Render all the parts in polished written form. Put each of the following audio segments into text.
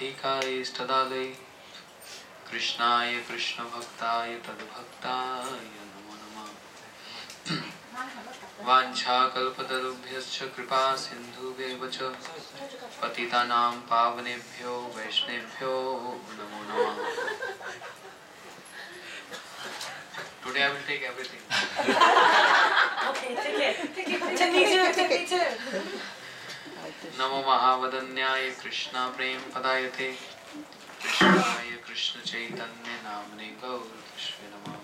टीकाय इष्टदालय कृष्णाय कृष्ण भक्ताय तद्भक्ताय नमो नमः। वाञ्छाकल्पतरुभ्यश्च कृपा सिन्धुभ्येव च पतितानां पावनेभ्यो वैष्णवेभ्यो नमो नमः। Today I will take everything. Okay, take it. Take me too. नमो महावदन्याय कृष्णा प्रेम पदायते कृष्णाय कृष्ण चैतन्य नामने गौरतस्वे नमः।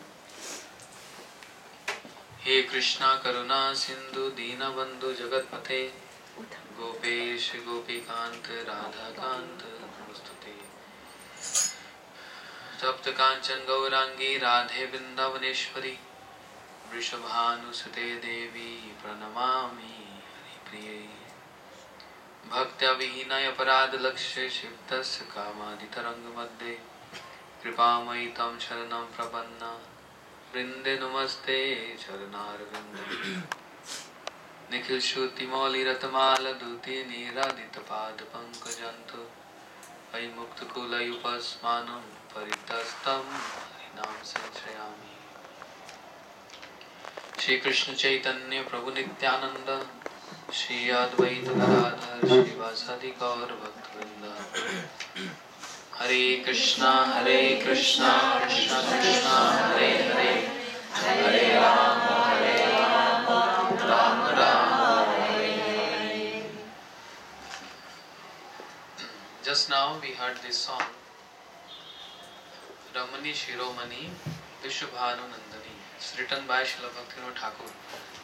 हे कृष्णा करुणा सिंधु दीनबंधु जगतपते गोपेश गोपीकांत राधाकांत नमस्तुते। तप्त कांचन गौरांगी राधे वृंदावनेश्वरी वृषभानुसुते देवी प्रणमामि हरिप्रिये। भक्त्या विहीनय अपराध लक्ष्य क्षिप्तस्य कामादितरंग मध्ये कृपामयि तं शरणं प्रपन्ना वृंदे नमस्ते चरणारविंदे। निखिल श्रुति मौलि रतमाल दूती नीरादित पाद पंकजंतु अयि मुक्त कुलयुपस्मानं परितस्तं हरिनाम संश्रयामि। श्री कृष्ण चैतन्य प्रभु नित्यानंद श्री अद्वैत गदाधर श्रीवासादि गौर भक्तवृंद। हरे कृष्णा कृष्णा कृष्णा हरे हरे हरे राम राम राम हरे Hare. Just now we heard this song Ramani Shiromani Vishwabhanu Nandani. It's written by Srila Bhaktivinoda Thakur.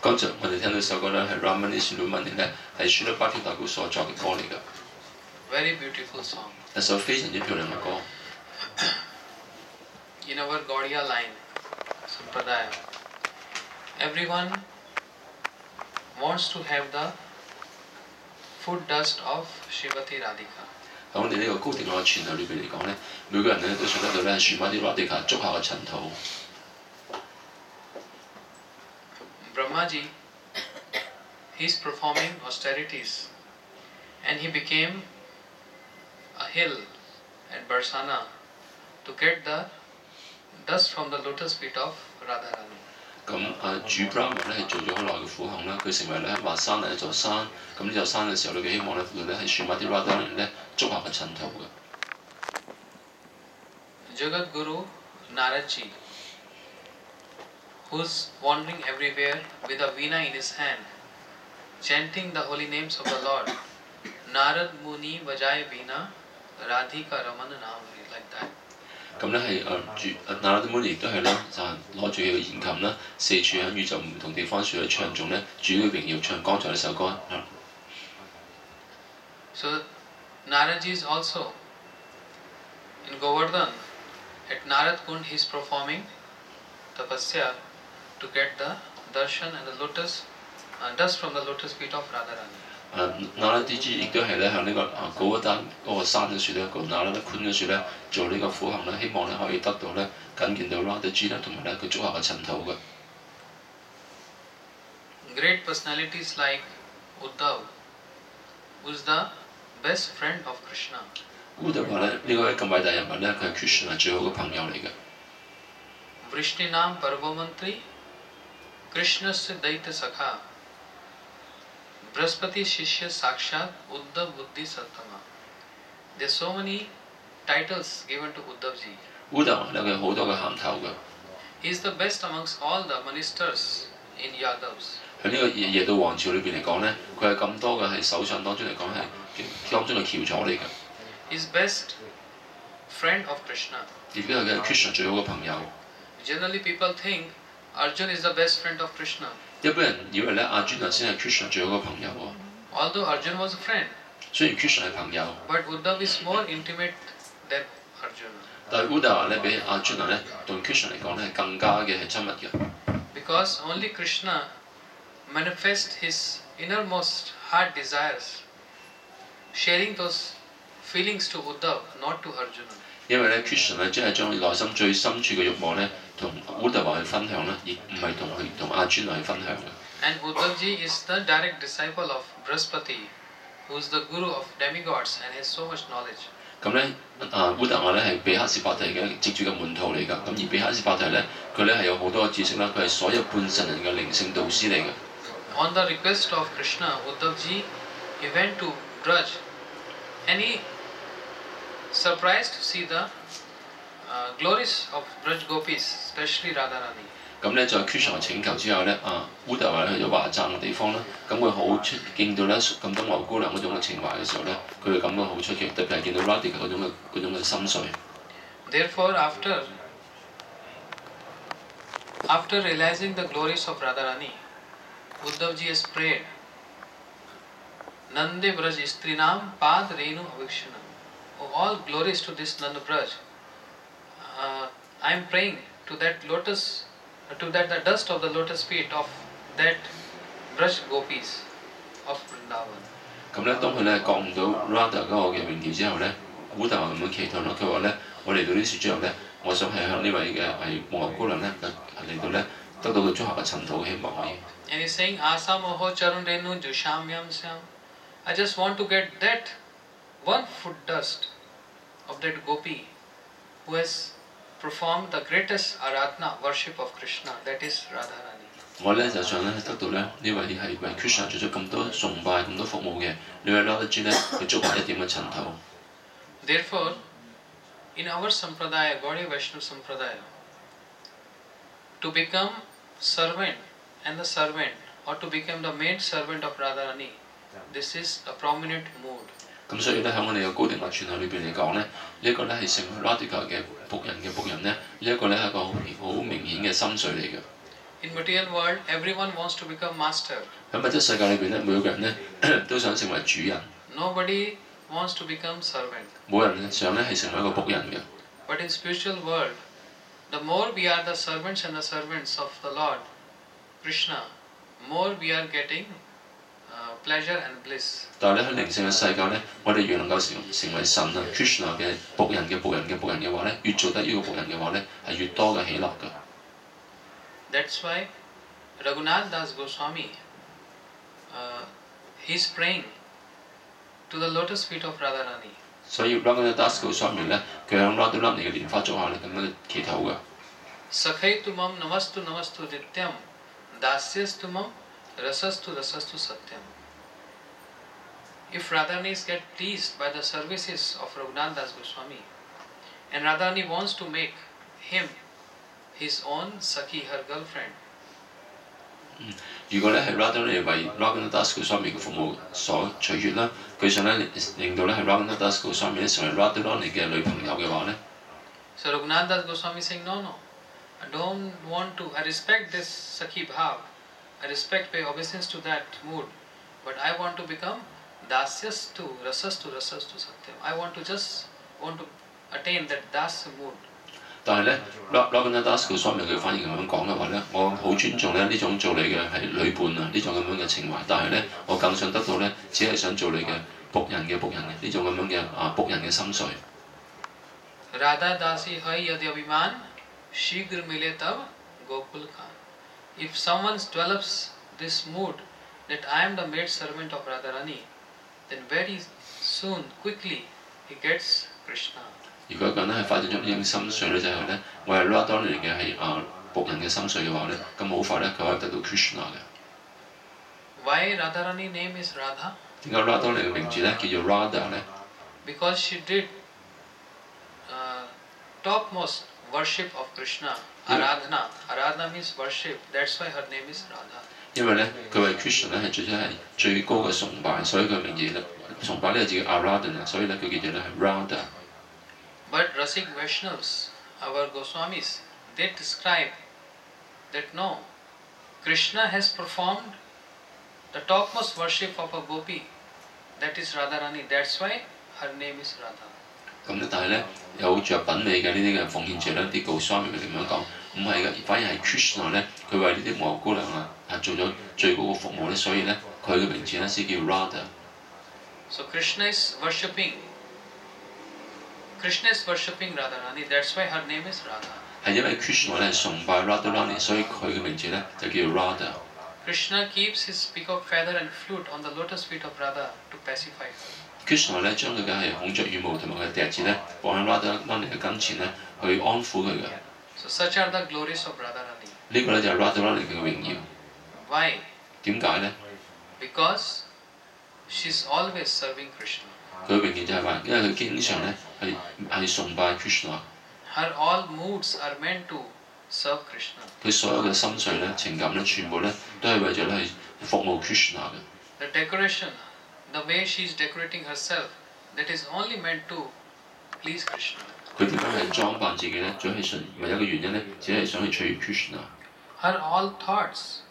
剛才我哋聽到首歌咧係 Ramani Shiromani 咧係舒拉巴鐵大古所作嘅歌嚟㗎， Very beautiful song. 一首非常之漂亮嘅歌。 In our Gaudiya line, Sampradaya, everyone wants to have the foot dust of Shrimati Radhika. 喺我哋呢個高定嘅傳統裏邊嚟講咧，每個人咧都想得到咧舒馬啲拉迪卡足下嘅塵土。 Brahmaji, he's performing austerities and he became a hill at Barsana to get the dust from the lotus feet of Radharani. 咁主 Brahma 咧係做咗好耐嘅苦行啦，佢成為咧華山係一座山，咁呢座山嘅時候，佢希望咧係舒馬啲拉達人咧足下嘅塵土嘅。 Jagat Guru Naradji, who's wandering everywhere with a veena in his hand, chanting the holy names of the Lord. Narad Muni Vajay Veena, Radhika Ramana Namri, like that. 咁咧係那拉德滿亦都係咧就係攞住佢嘅弦琴啦，四處喺宇宙唔同地方處去唱頌咧主嘅榮耀，唱剛才呢首歌。So Naradji is also in Govardhan at Narad Kund. He is performing tapasya to get the darshan and the lotus dust from the lotus feet of Radharani. 那拉啲亦都係咧向呢個嗰單嗰個山嘅樹咧，個那拉德寬嘅樹咧做呢個苦行咧，希望咧可以得到咧緊見到拉德珠啦，同埋咧佢足下嘅塵土嘅。 Great personalities like Uddhav, who is the best friend of Krishna. 烏特話咧呢個咁偉大人物咧，佢係 Krishna 最好嘅朋友嚟嘅。 Vrishninam Parvamantri, Krishnasya Daita Sakha, Brahaspati Shishya Sakshat, Uddhav Buddhi Sattama. There are so many titles given to Uddhavji. 烏特話咧佢好多嘅銜頭嘅。 He is the best amongst all the ministers in Yadavs. 喺呢個耶道王朝裏邊嚟講咧，佢係咁多嘅係首相當中嚟講係當中嘅翹楚嚟嘅。 He is best friend of Krishna. 亦都係 Krishna 最好嘅朋友。 Generally people think Arjun is the best friend of Krishna. 一般人以為咧阿朱納先係 Krishna 最好嘅朋友喎。 Although Arjun was a friend, 雖然 Krishna 係朋友， but Uddhav is more intimate than Arjuna. 但係 Uddhava 咧比阿朱納咧同 Krishna 嚟講咧係更加嘅係親密嘅。 Because only Krishna manifests his innermost heart desires, sharing those feelings to Uddhav, not to Arjuna. 因為咧 Krishna 咧即係將佢內心最深處嘅慾望咧同 Uddhava 去分享啦，而唔係同阿朱納去分享嘅。 And Uddhavji is the direct disciple of Brahaspati, who is the guru of demigods and has so much knowledge. 咁咧烏特雅咧係比哈士伯提嘅接住嘅門徒嚟㗎。咁而比哈士伯提咧，佢咧係有好多嘅知識啦，佢係所有半神人嘅靈性導師嚟嘅。On the request of Krishna, Uddhavji, he went to Braj and he surprised to see the glories of Braj Gopis, especially Radharani. 咁咧在 Krishna 請求之後咧，烏特雅去咗華贊嘅地方啦，咁佢好見到咧咁多牛姑娘嗰種嘅情懷嘅時候咧，佢會感覺好出奇，特別係見到 Radhika 嗰種嘅心碎。Therefore, after realizing the glories of Radharani, Uddhavji has prayed, Nande Braj Istrinam Pad Renu Avikshanam. Oh, all glories to this Nanda Braj. I am praying to that the dust of the lotus feet of that Braj Gopis of Vrindavan. 咁咧，當佢咧覺悟到 Radha 嗰個嘅榮耀之後咧，烏特雅咁樣祈禱啦。佢話咧：我嚟到呢處之後咧，我想係向呢位嘅係牛姑娘咧嚟到咧得到佢足下嘅塵土，希望可以。And he's saying, Asa Moho Charun Renu Jushamyam Syam. I just want to get that one foot dust of that gopi who has performed the greatest aradhana worship of Krishna, that is Radharani. 我咧就想咧得到咧呢位係為 Krishna 做咗咁多崇拜、咁多服務嘅呢位 Radhaji 咧，佢足下一點嘅塵土。Therefore, in our sampradaya, Gaudiya Vaishnava sampradaya, to become servant and the servant, or to become the main servant of Radharani, this is a prominent mood. 咁所以咧喺我哋嘅高定物傳系裏邊嚟講咧，呢一個咧係成為 Radhika 嘅僕人咧，呢一個咧係一個好明顯嘅心水嚟嘅。In material world, everyone wants to become master. 喺物質世界裏邊咧，每個人咧都想成為主人。Nobody wants to become servant. 冇人想咧係成為一個僕人嘅。But in spiritual world, the more we are the servants and the servants of the Lord Krishna, more we are getting pleasure and bliss. 但係咧喺靈性嘅世界咧，我哋越能夠成為神啊 Krishna 嘅僕人嘅話咧，越做得呢個僕人嘅話咧，係越多嘅喜樂㗎。That's why Raghunath Das Goswami, he's praying to the lotus feet of Radharani. 所以 Raghunath Das Goswami 咧，佢向 Radharani 嘅蓮花足下咧咁樣祈禱㗎。Sakhaitumam namastu namastu nityam dasyastumam rasastu rasastu satyam. If Radharani get pleased by the services of Raghunath Das Goswami, and Radharani wants to make him his own Sakhi, her girlfriend. 如果咧係 Radharani 為 Raghunath Das Goswami 嘅服務所取悅啦，佢想咧令到咧係 Raghunath Das Goswami 咧成為 Radharani 嘅女朋友嘅話咧， So Raghunath Das Goswami saying, no, I don't want to. I respect this Sakhi bhav. I respect pay obeisance to that mood, but I want to become dasyas to rasas to satyam. I want to attain that dasya mood. 但係咧 Raghunath Das Goswami 佢反而咁樣講嘅話咧，我好尊重咧呢種做你嘅係女伴啊呢種咁樣嘅情懷，但係咧我更想得到咧只係想做你嘅僕人嘅呢種咁樣嘅僕人嘅心碎。Radha dasi hai yad abhiman shigr mile tab Gokul Khan. If someone develops this mood that I am the maid servant of Radharani, then very soon, quickly, he gets Krishna. 如果一個人咧係發展咗呢種心碎咧，就係咧我係 Radharani 嘅係僕人嘅心碎嘅話咧，咁好快咧佢可以得到 Krishna 嘅。Why Radharani name is Radha? 點解 Radharani 嘅名字咧叫做 Radha 咧？ Because she did topmost worship of Krishna. Aradhana. Aradhana means worship. That's why her name is Radha. 因為咧佢為 Krishna 咧係做咗係最高嘅崇拜，所以佢名字咧崇拜呢個字叫 Aradhana， 所以咧佢叫做咧係 Radha。But Rasik Vaishnavas, our Goswamis, they describe that no, Krishna has performed the topmost worship of a gopi, that is Radharani. That's why her name is Radha. 咁咧，但係咧有着品味嘅呢啲嘅奉獻者咧，啲 Goswami 佢咁樣講，唔係嘅，反而係 Krishna 咧，佢為呢啲蘑姑娘啊係做咗最高嘅服務咧，所以咧佢嘅名字咧先叫 Radha。So Krishna is worshipping Radharani. That's why her name is Radha. 係因為 Krishna 咧係崇拜 Radharani， 所以佢嘅名字咧就叫 Radha。Krishna keeps his peacock feather and flute on the lotus feet of Radha to pacify her. Krishna 咧將佢嘅係孔雀羽毛同埋佢嘅笛子咧放喺 Radharani 嘅跟前咧，去安撫佢嘅。So such are the glories of Radharani. 呢個咧就係 Radharani 嘅榮耀。Why? 點解咧？ Because she's always serving Krishna. 佢嘅榮耀就係話，因為佢經常咧係崇拜 Krishna。Her all moods are meant to serve Krishna. 佢所有嘅心緒咧、情感咧，全部咧都係為咗咧係服務 Krishna 嘅。The decoration, the way she's decorating herself, that is only meant to please Krishna. 佢點樣係裝扮自己咧？主要係唯一嘅原因咧，只係想去取悅 Krishna。Her all thoughts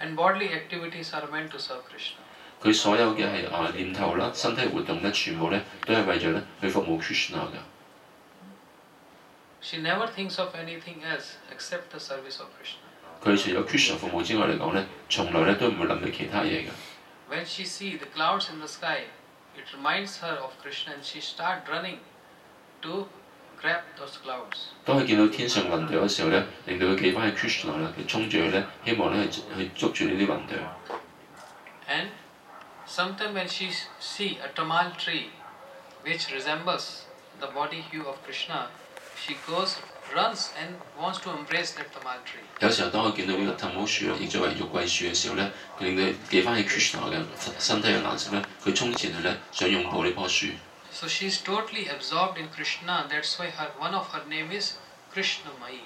and bodily activities are meant to serve Krishna. 佢所有嘅係念頭啦、身體活動咧，全部咧都係為咗咧去服務 Krishna 嘅。She never thinks of anything else except the service of Krishna. 佢除咗 Krishna 服務之外嚟講咧，從來咧都唔會諗起其他嘢嘅。When she sees the clouds in the sky, it reminds her of Krishna and she starts running to grab those clouds. 當佢見到天上雲朵嘅時候咧，令到佢記翻起 Krishna 啦，佢衝住去咧，希望咧去捉住呢啲雲朵。And sometimes when she see a tamal tree which resembles the body hue of Krishna, she runs and wants to embrace that tamal tree. 有時候當佢見到呢個 tamal 樹啦，亦即係玉桂樹嘅時候咧，令佢記翻起 Krishna 嘅身體嘅顏色咧，佢衝前去咧，想擁抱呢棵樹。So she is totally absorbed in Krishna. That's why one of her name is Krishnamai.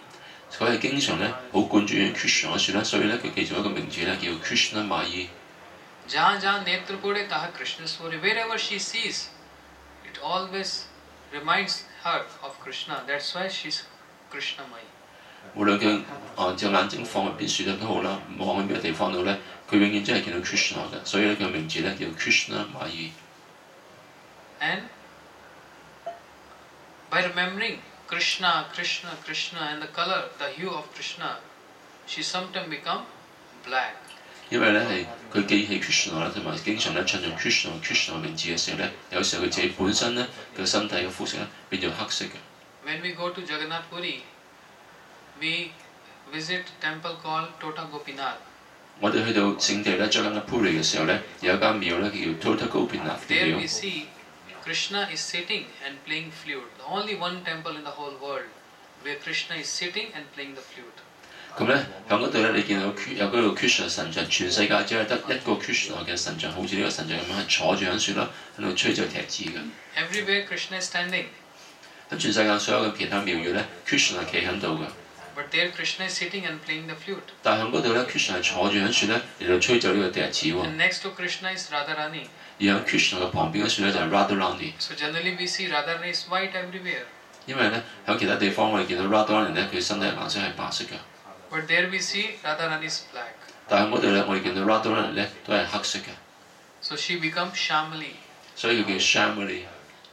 佢係經常咧好貫注於 Krishna 嘅樹啦，所以咧佢記咗一個名字咧叫 Krishnamai。जहाँ जहाँ नेत्र पड़े तहाँ कृष्ण सूर्य. Wherever she sees, it always reminds her of Krishna. That's why she's Krishnamai. 無論佢隻眼睛放入邊樹度都好啦，望喺邊個地方度咧，佢永遠真係見到 Krishna 嘅，所以咧佢嘅名字咧叫 Krishnamai。And by remembering Krishna, Krishna, Krishna and the color, the hue of Krishna, she sometimes become black. 因為咧係佢記起 Krishna 啦，同埋經常咧唱用 Krishna 嘅名字嘅時候咧，有時候佢自己本身咧嘅身體嘅膚色咧變做黑色嘅。When we go to Jagannath Puri, we visit temple called Tota Gopinath. 我哋去到聖地咧 Jagannath Puri 嘅時候咧，有一間廟咧叫 Tota Gopinath 嘅 There we 廟。see Krishna is sitting and playing flute. The only one temple in the whole world where Krishna is sitting and playing the flute. 咁咧喺嗰度咧，你見到有嗰個 Krishna 神像，全世界只係得一個 Krishna 嘅神像，好似呢個神像咁樣係坐住喺樹啦，喺度吹奏笛子嘅。Everywhere Krishna is standing, 喺全世界所有嘅其他廟宇咧，Krishna 係企喺度嘅。but there Krishna is sitting and playing the flute. 但係喺嗰度咧，Krishna 係坐住喺樹咧嚟到吹奏呢個笛子喎。And next to Krishna is Radharani. 而喺 Krishna 嘅旁邊嘅樹咧就係 Radharani。So generally we see Radharani is white everywhere. 因為咧喺其他地方我哋見到 Radharani 咧，佢身體嘅顏色係白色嘅。But there we see Radharani is black. 但係嗰度咧，我哋見到 Radharani 咧都係黑色嘅。So she becomes Shamali, 所以佢叫 Shamali。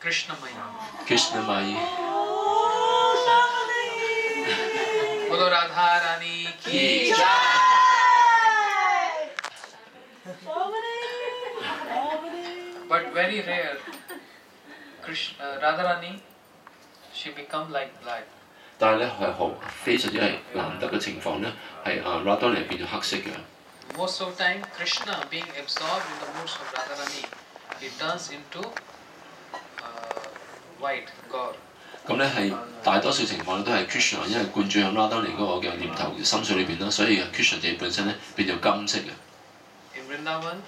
Krishnamaya. Krishnamai。 Bolo Radharani ki jai. But very rare, Radharani, she become like black. 但係咧係非常之係難得嘅情況咧，係Radharani 變咗黑色嘅。Most of the time, Krishna being absorbed in the moods of Radharani, he turns into white, Gaur. 咁咧係大多數情況咧都係 Krishna 因為灌注喺 Radharani 嗰個嘅念頭心緒裏邊啦，所以 Krishna 自己本身咧變咗金色嘅。In Vrindavan,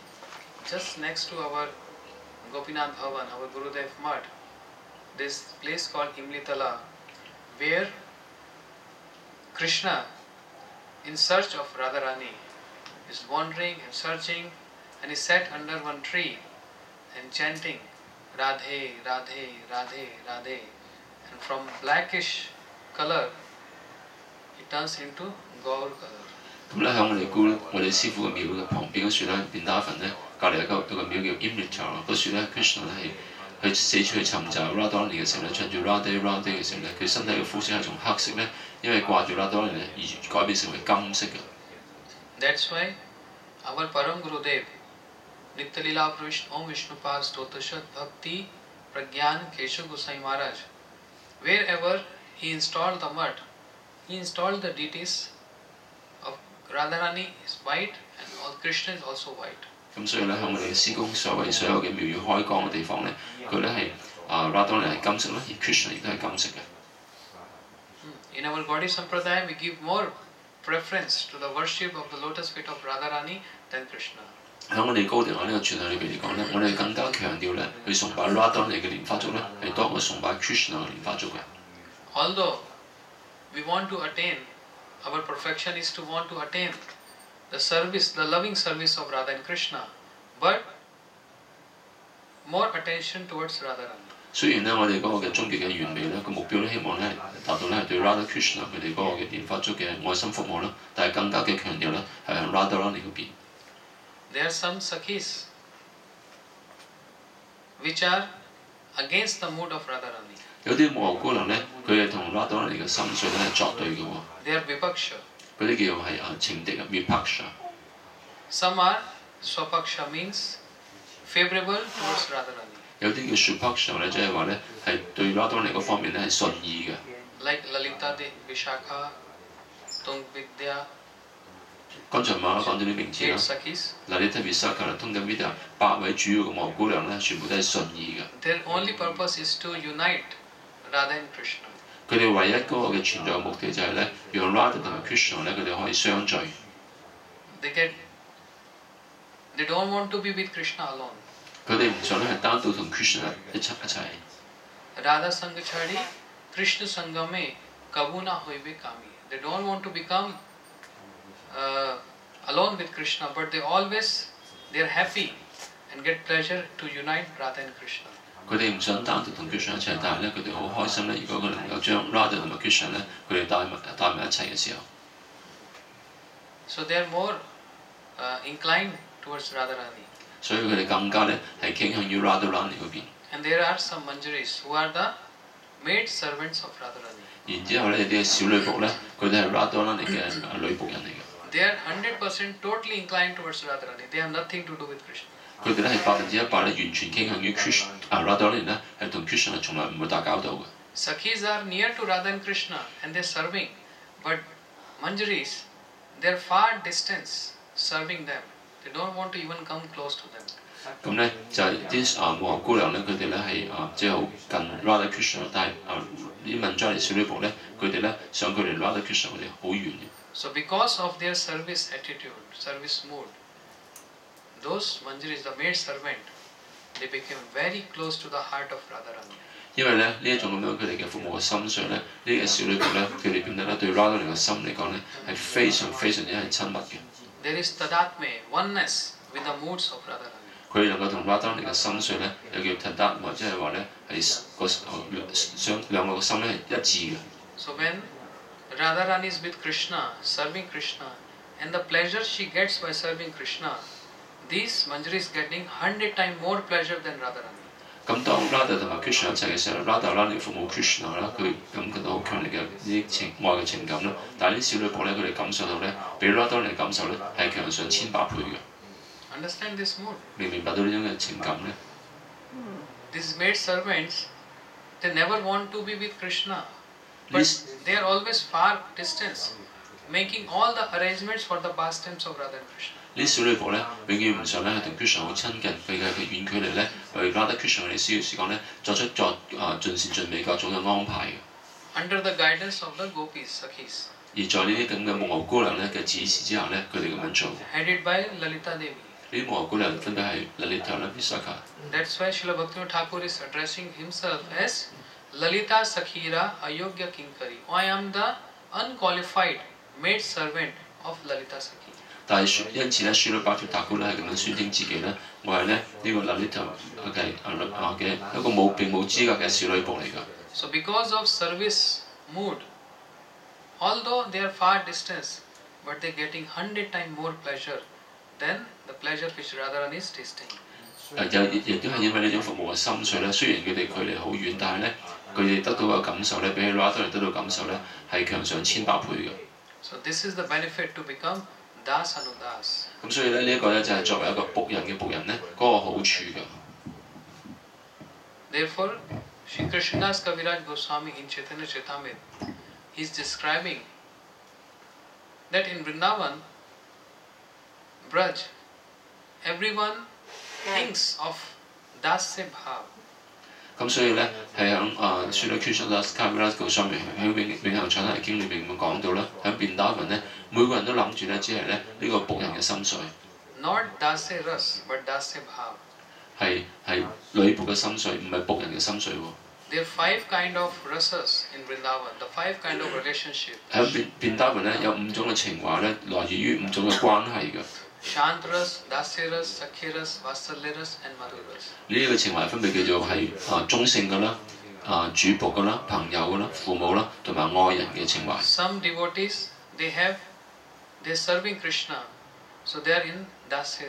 just next to our Gopinath Bhavan, our Gurudev Mutt, this place called Imlitala, where Krishna, in search of Radharani, is wandering and searching, and he sat under one tree and chanting Radhe, Radhe, Radhe, Radhe, and from blackish color, it turns into Gaur color. 咁咧喺我哋師傅嘅廟嘅旁邊嗰樹咧，便打墳咧，隔離有個廟叫 Imlitala，嗰樹咧 Krishna 咧係去四處去尋找 Radharani 嘅時候咧，唱住 Radhe Radhe 嘅時候咧，佢身體嘅膚色係從黑色咧，因為掛住 Radharani 咧而改變成為金色嘅。That's why our Param Gurudev, Nitya Prabhu Om Vishnupad Stotashad Bhakti Pragyan Keshav Gosai Maharaj, wherever he installed the mutt, he installed the deities of Radharani is white and Krishna is also white. 咁所以咧，喺我哋嘅施工所謂所有嘅廟宇開光嘅地方咧，佢咧係Radharani係金色啦，而 Krishna 亦都係金色嘅。In our Gaudiya Sampradaya, we give more preference to the worship of the lotus feet of Radharani than Krishna. 喺我哋高定呢個傳統裏邊嚟講咧，我哋更加強調咧，去崇拜 Radharani 嘅蓮花足咧，係多過崇拜 Krishna 嘅蓮花足嘅。Although we want to attain, our perfection is to want to attain the service, the loving service of Radha and Krishna, but more attention towards Radharani. 雖然咧，我哋嗰個嘅終極嘅完美咧，個目標咧，希望咧達到咧係對 Radha Krishna 佢哋嗰個嘅蓮花足嘅愛心服務啦，但係更加嘅強調咧係向 Radharani 嗰邊。There are some sakhis which are against the mood of Radharani. 有啲母后姑娘咧，佢哋同 Radharani 嘅心緒咧係作對嘅喎。They are vipaksha. 嗰啲叫係情敵啊 ，vipaksha。Some are swapaksha, means favorable towards Radharani. 有啲叫 supaksha 咧，即係話咧係對 Radharani 嗰方面咧係順意嘅。Like Lalita De Vishakha, Tungvidya, 剛才馬講咗啲名字 8 啦。sakhis. Lalita Vishakha 啦 ，Tungvidya 8位主要嘅母后姑娘咧，全部都係順意嘅。Their only purpose is to unite Radha and Krishna. 佢哋唯一嗰個嘅存在嘅目的就係咧，讓 Radha 同埋 Krishna 咧，佢哋可以相聚。They don't want to be with Krishna alone. 佢哋唔想咧係單獨同 Krishna 一齊。Radha Sangha chhadi, Krishna Sangha mein kabu na hoibe kami. They don't want to become alone with Krishna, but they are happy and get pleasure to unite Radha and Krishna. 佢哋唔想單獨同 Krishna 一齊，但係咧佢哋好開心咧。如果佢能夠將 Radha 同埋 Krishna 咧，佢哋帶埋一齊嘅時候， So they are more inclined towards Radharani. 所以佢哋更加咧係傾向於 Radharani 嗰邊。And there are some manjaris who are the maid servants of Radharani. 然之後咧，有啲小女僕咧，佢哋係 Radharani 嘅女僕人嚟嘅。They are 100% totally inclined towards Radharani. They have nothing to do with Krishna. 佢哋咧係100%咧完全傾向於 Radharani 咧係同 Krishna 係從來唔會打交道嘅。Sakhis are near to Radha and Krishna and they are serving, but manjaris, they are far distance serving them. They don't want to even come close to them. 咁咧就係啲母后姑娘咧，佢哋咧係即係好近 Radha Krishna，但係啲問咗嚟小女僕咧，佢哋咧想佢哋 Radha Krishna 佢哋好遠嘅。So because of their service attitude, service mood, those manjaris, the maid servant, they became very close to the heart of Radharani. 因為咧呢一種咁樣佢哋嘅服務嘅心上咧，呢啲嘅小女僕咧，佢哋變得咧對 Radharani 嘅心嚟講咧係非常之係親密嘅。There is tadatme, oneness with the moods of Radharani. 佢哋能夠同 Radharani 嘅心緒咧，又叫 tadat， 即係話咧係兩個嘅心咧係一致嘅。So when Radharani is with Krishna, serving Krishna, and the pleasure she gets by serving Krishna, these manjaris getting 100 times more pleasure than Radharani. 咁當 Radha 同埋 Krishna 一齊嘅時候 ，Radharani 服務 Krishna 啦，佢感覺到好強烈嘅呢啲愛嘅情感啦。但係啲小女僕咧，佢哋感受到咧，比 Radharani 感受咧係強上千百倍嘅。Understand this mood? 明唔明白到呢種嘅情感咧？ These maid servants, they never want to be with Krishna, but they are always far distance, making all the arrangements for the pastimes of Radha and Krishna. 呢啲小女僕咧，永遠唔想咧同 Krishna 好親近，佢嘅遠距離咧，為 Radha Krishna 佢哋需要時間咧，作盡善盡美各種嘅安排嘅。 Under the guidance of the gopis, sakhis, 而在呢啲咁嘅母后姑娘咧嘅指示之下咧，佢哋咁樣做。 headed by Lalita Devi. 呢啲母后姑娘分別係 Lalita 啦、Vishakha。 That's why Srila Bhaktivinoda Thakur is addressing himself as Lalita Sakhira Ayogya Kinkari. I am the unqualified maid servant of Lalita Sakhi. 但係因此咧，書裏巴脫達古咧係咁樣宣稱自己咧，我係咧呢個 Lalita 嘅一個並冇資格嘅小女僕嚟㗎。 So because of service mood, although they are far distance, but they are getting 100 times more pleasure than the pleasure which Radharani is tasting. 亦都係因為呢種服務嘅心緒咧，雖然佢哋距離好遠，但係咧佢哋得到嘅感受咧，比起 Radharani 得到感受咧係強上千百倍嘅。 So this is the benefit to become Das Anudas. 咁所以咧呢一個咧就係作為一個僕人嘅僕人咧嗰個好處㗎。 Therefore, Shri Krishnadas Kaviraj Goswami in Chaitanya Charitamrita, he is describing that in Vrindavan, Braj, everyone thinks of dasya bhav. 咁所以咧係喺Srila Krishnadas Kaviraj Goswami喺永恆長提經裏邊咁講到啦，喺變打文咧，每個人都諗住咧，只係咧呢個僕人嘅心水， Not dasya ras, but dasya bhav. 係女僕嘅心水，唔係僕人嘅心水喎。 There are 5 kind of rasas in Vrindavan, the 5 kind of relationship. 喺變打文咧有5種嘅情懷咧，來自於5種嘅關係嘅。 Shant ras, dasya ras, sakya ras, vatsalya ras and madhur ras. 呢個情懷分別叫做係中性嘅啦、主僕嘅啦、朋友嘅啦、父母啦，同埋愛人嘅情懷。 Some devotees, they're serving Krishna, so they are in dasya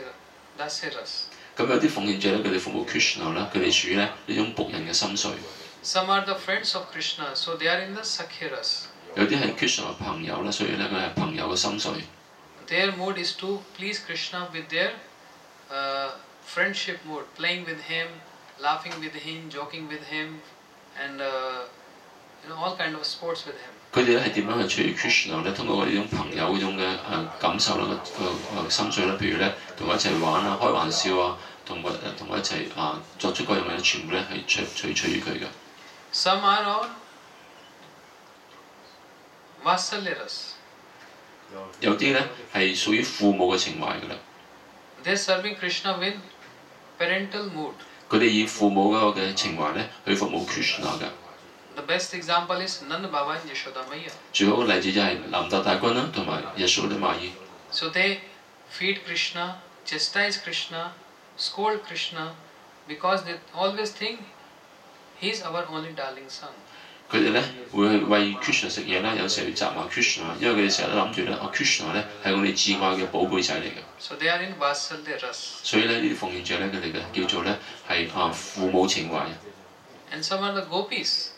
ras. 咁有啲奉獻者咧，佢哋服務 Krishna 啦，佢哋處於咧呢種僕人嘅心水。 Some are the friends of Krishna, so they are in the sakya ras. 有啲係 Krishna 嘅朋友啦，所以咧佢係朋友嘅心水。 Their mood is to please Krishna with their friendship mood, playing with him, laughing with him, joking with him, and all kind of sports with him. 佢哋咧係點樣去處理 Krishna 咧？通過呢種朋友嗰種嘅感受啦，個心水啦，譬如咧同佢一齊玩啊、開玩笑啊，同佢一齊作出各樣嘅全部咧係取於佢嘅。 Some are on Vatsalya ras. 有啲咧係屬於父母嘅情懷㗎啦。 They are serving Krishna with parental mood. 佢哋以父母嗰個嘅情懷咧去服務 Krishna 㗎。 The best example is Nanda Baba and Yashoda Maiya. 最好嘅例子就係南達大君啦，同埋Yashoda瑪爾。 So they feed Krishna, chastise Krishna, scold Krishna, because they always think he is our only darling son. 佢哋咧會去餵 Krishna 食嘢啦，有時候要責罵 Krishna，因為佢哋成日都諗住咧，Krishna 咧係我哋至愛嘅寶貝仔嚟嘅。 So they are in Vatsalya ras. 所以咧呢啲奉獻者咧，佢哋嘅叫做咧係父母情懷。 And some are the gopis.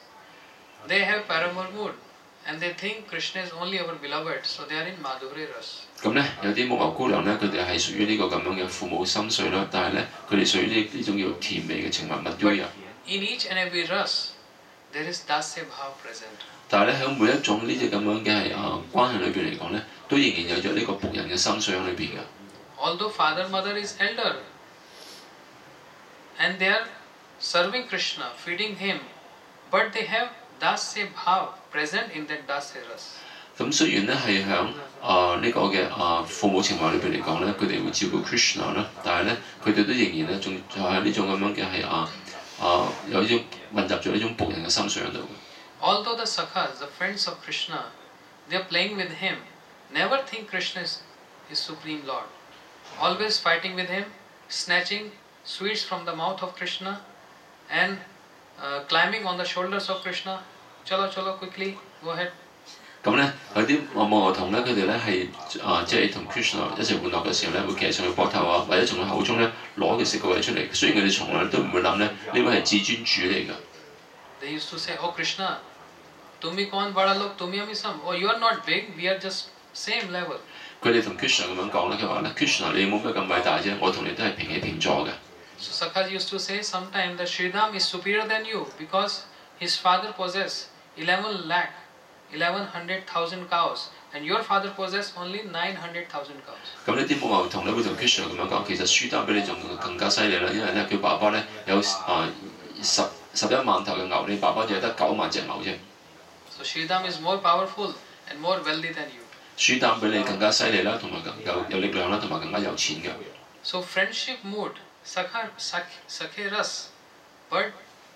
They have paramour mood, and they think Krishna is only our beloved, so they are in Madhuri ras. 咁咧有啲牧牛姑娘咧，佢哋係屬於呢個咁樣嘅父母心水啦，但係咧佢哋屬於呢種叫甜美嘅情懷 Madhurya。 In each and every ras, there is dasya bhav present. 但係咧喺每一種呢隻咁樣嘅關係裏邊嚟講咧，都仍然有咗呢個僕人嘅心水喺裏邊嘅。 Although father mother is elder, and they are serving Krishna, feeding him, but they have dasya bhav present in that dasya ras. 咁雖然咧係響呢個嘅父母情懷裏邊嚟講咧，佢哋會照顧 Krishna 啦，但係咧佢哋都仍然咧仲係呢種咁樣嘅係有呢種混雜咗呢種僕人嘅心水喺度嘅。 Although the sakhas, the friends of Krishna, they are playing with him, never think Krishna is his supreme lord. Always fighting with him, snatching sweets from the mouth of Krishna, and climbing on the shoulders of Krishna. Chalo, chalo, quickly, go ahead. 咁咧有啲牧牛童咧，佢哋咧係即係同 Krishna 一齊玩樂嘅時候咧，會騎上佢膊頭啊，或者從佢口中咧攞佢食嘅位出嚟。雖然佢哋從來都唔會諗咧，呢位係至尊主嚟㗎。 They used to say, "Oh Krishna, tumi kaun bada log, tumi hum sam. Oh, you are not big. We are just same level." 佢哋同 Krishna 咁樣講咧，佢話咧 Krishna 你冇咩咁偉大啫，我同你都係平起平坐嘅。 So Sakhas used to say sometimes that Sridham is superior than you because his father possessed 11,100,000 cows, and your father possessed only 900,000 cows. 咁呢啲牧牛童咧會同 Krishna 咁樣講，其實舒丹比你仲更加犀利啦，因為咧佢爸爸咧有11萬頭嘅牛，你爸爸只係得9萬隻牛啫。 So Sridham is more powerful and more wealthy than you. 舒丹比你更加犀利啦，同埋有力量啦，同埋更加有錢嘅。 So friendship mood, sakhe ras, but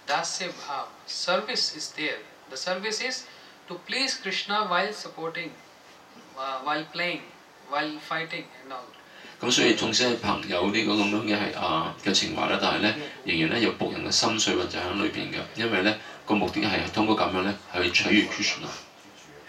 dasya bhav, service is there. The service is to please Krishna while supporting, while playing, while fighting and all. 咁所以縱使係朋友呢個咁樣嘅嘅情懷啦，但係咧仍然咧有僕人嘅心水混就喺裏邊嘅，因為咧個目的係通過咁樣咧去取悅 Krishna。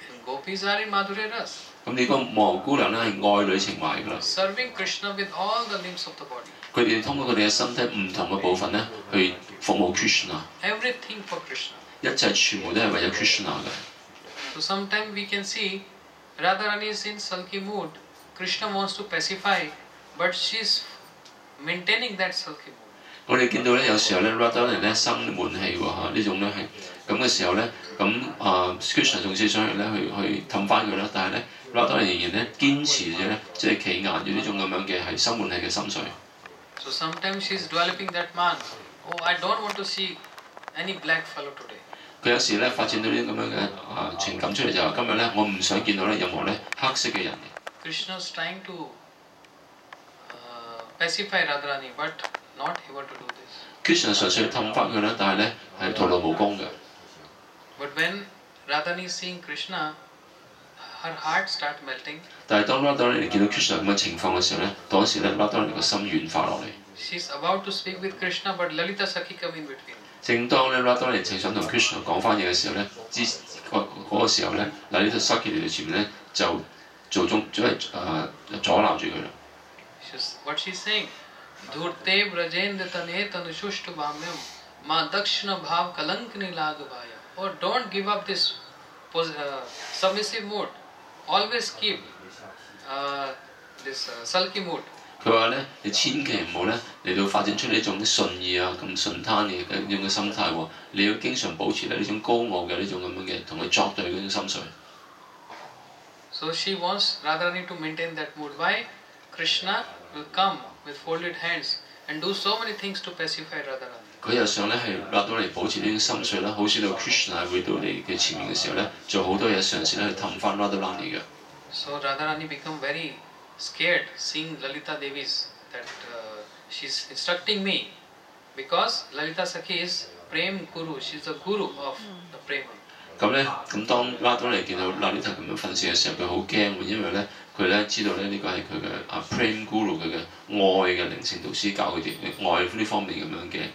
And gopis are in Madhurya ras, 咁呢個牧牛姑娘咧係愛女情懷㗎啦， serving Krishna with all the limbs of the body. 佢哋通過佢哋嘅身體唔同嘅部分咧去服務 Krishna， Everything for Krishna. 一切全部都係為咗 Krishna 嘅。 So sometimes we can see Radharani is in sulky mood. Krishna wants to pacify, but she is maintaining that sulky mood. 我哋見到咧有時候咧 Radharani 咧生悶氣喎嚇，呢種咧係咁嘅時候咧，咁Krishna 仲試上去咧去氹翻佢啦，但係咧 Radharani 仍然咧堅持住咧即係企硬住呢種咁樣嘅係生悶氣嘅心水。So sometimes she is developing that man. Oh, I don't want to see any black fellow today. 佢有時咧發展到呢啲咁樣嘅情感出嚟，就話今日咧我唔想見到咧任何咧黑色嘅人。Krishna is trying to pacify Radharani, but not able to do this. Krishna 嘗試去氹翻佢啦，但係咧係徒勞無功嘅。But when Radharani is seeing Krishna, her heart start melting. 但係當 Radharani 見到 Krishna 咁嘅情況嘅時候咧，當時咧 Radharani 個心軟化落嚟。She's about to speak with Krishna, but Lalita Sakhi come in between. 正當咧 Radharani 正想同 Krishna 講翻嘢嘅時候咧，嗰個時候咧，Lalita Sakhi 嚟到前面咧就阻撓住佢啦。What she's saying? Dhurte brajendra tane tanushushtu bhamyam ma dakshina bhav kalankni lagvaya. Oh, don't give up this submissive mood. Always keep this sulky mood. 佢話咧，你千祈唔好咧嚟到發展出呢種順意啊、咁順攤嘅呢種嘅心態喎。你要經常保持呢種高傲嘅呢種咁樣嘅同佢作對嗰種心水。So she wants Radharani to maintain that mood. Why? Krishna will come with folded hands and do so many things to pacify Radharani. 佢又想咧係Radharani保持呢種心水啦，好似到 Krishna 會到你嘅前面嘅時候咧，做好多嘢嘗試咧去氹翻 Radharani 嘅。So Radharani become very scared seeing Lalita Devi's that she's instructing me because Lalita Sakhi is Prem Guru. She's the guru of the Prema. 咁咧，咁當 Radharani 見到 Lalita 咁樣訓示嘅時候，佢好驚喎，因為咧佢咧知道咧呢個係佢嘅Prem Guru 佢嘅愛嘅靈性導師教佢哋愛呢方面咁樣嘅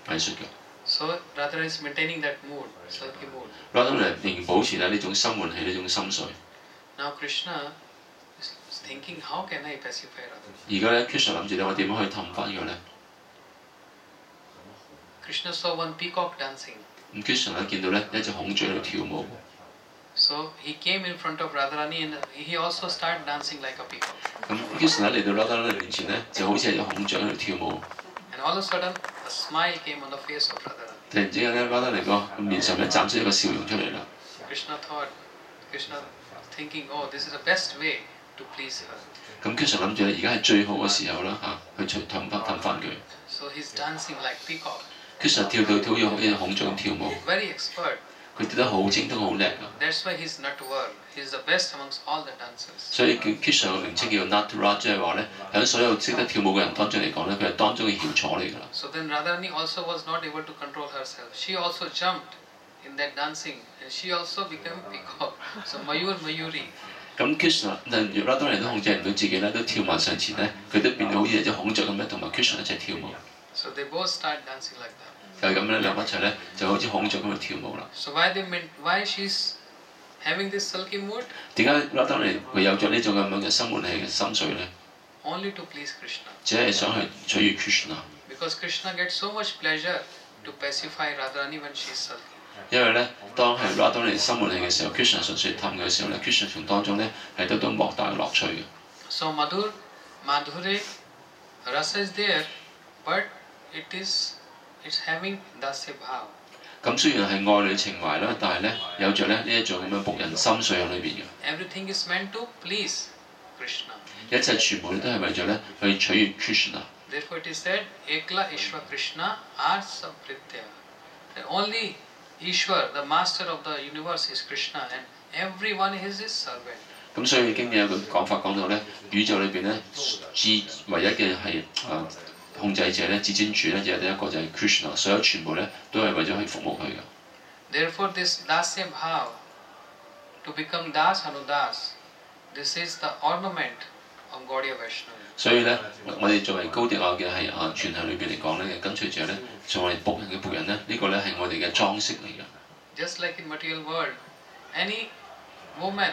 藝術嘅。So Radharani is maintaining that mood, sulky mood. Radharani 仍然保持咧呢種心悶氣呢種心水。Now Krishna is thinking, how can I pacify Radharani? 而家咧 Krishna 諗住咧，我點樣可以氹翻佢咧 ？Krishna saw one peacock dancing. 咁 Krishna 咧見到咧一隻孔雀喺度跳舞。So he came in front of Radharani and he also started dancing like a peacock. 咁 Krishna 嚟到 Radharani 面前咧，就好似係隻孔雀喺度跳舞。And all of a sudden, a smile came on the face of Radharani. 突然之間咧，Radharani 個面上咧站出一個笑容出嚟啦。Krishna thinking, oh, this is the best way to please her. 咁 Krishna 諗住咧，而家係最好嘅時候啦去氹翻佢。So he's dancing like peacock. Krishna 跳到好似好似孔雀咁跳舞。Very expert. 佢跳得好精都好叻㗎。That's why he's Natwar. He's the best amongst all the dancers. 所以叫 Krishna 嘅名稱叫 Natwar， 即係話咧喺所有識得跳舞嘅人當中嚟講咧，佢係當中嘅翹楚嚟㗎啦。So then Radharani also was not able to control herself. She also jumped in that dancing, and she also became peacock. So Mayuri. 咁 Krishna Radharani都控制唔到自己咧，都跳埋上前咧，佢都變到好似隻孔雀咁樣，同埋 Krishna 一齊跳舞。So they both start dancing like that. 就係咁咧，兩個一齊咧，就好似孔雀咁去跳舞啦。So why she's having this sulky mood? 點解 Radharani 佢有咗呢種咁樣嘅心悶氣嘅心水咧？ Only to please Krishna. 只係想去取悅 Krishna。Because Krishna gets so much pleasure to pacify Radharani when she's sulky. 因為咧，當係 Radharani 心悶氣嘅時候 ，Krishna 純粹氹嘅時候咧 ，Krishna 從當中咧係得到莫大嘅樂趣嘅。So Madhure rasa is there, but it's having dasya bhav. 咁雖然係愛侶情懷啦，但係咧有着咧呢一種咁樣僕人心水喺裏邊嘅。Everything is meant to please Krishna. 一切全部都係為咗咧去取悅 Krishna。Therefore it is said, Ekla Ishva Krishna Arsa Pritya. The only Ishwar, the master of the universe is Krishna, and everyone is his servant. 咁所以經典有個講法講到咧，宇宙裏邊咧唯一嘅係控制者咧，至尊主咧，只係得一個就係 Krishna， 所有全部咧都係為咗去服務佢嘅。Therefore this dasya bhav, to become das anudas, this is the ornament of Gaudiya Vaishnava. 所以咧，我哋作為高迪亞嘅係傳統裏邊嚟講咧，跟隨者咧，作為僕人嘅僕人咧，呢個咧係我哋嘅裝飾嚟嘅。Just like in material world, any woman